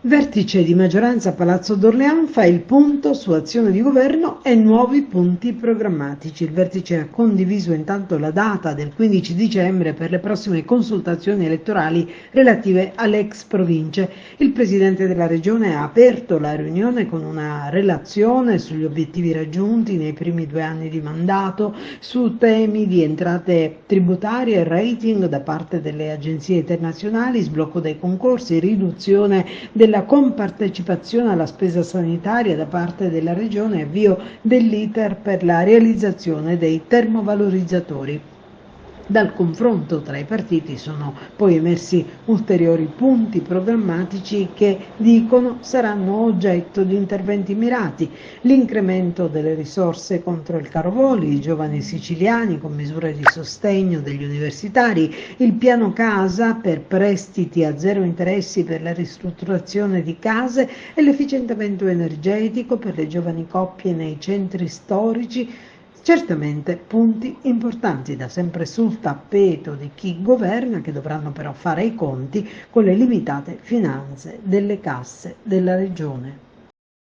Vertice di maggioranza a Palazzo d'Orléans fa il punto su azione di governo e nuovi punti programmatici. Il vertice ha condiviso intanto la data del 15 dicembre per le prossime consultazioni elettorali relative alle ex province. Il presidente della regione ha aperto la riunione con una relazione sugli obiettivi raggiunti nei primi 2 anni di mandato, su temi di entrate tributarie e rating da parte delle agenzie internazionali, sblocco dei concorsi, riduzione della compartecipazione alla spesa sanitaria da parte della Regione e avvio dell'iter per la realizzazione dei termovalorizzatori. Dal confronto tra i partiti sono poi emersi ulteriori punti programmatici che dicono saranno oggetto di interventi mirati: l'incremento delle risorse contro il caro voli, i giovani siciliani con misure di sostegno degli universitari, il piano casa per prestiti a zero interessi per la ristrutturazione di case e l'efficientamento energetico per le giovani coppie nei centri storici. Certamente punti importanti da sempre sul tappeto di chi governa, che dovranno però fare i conti con le limitate finanze delle casse della Regione.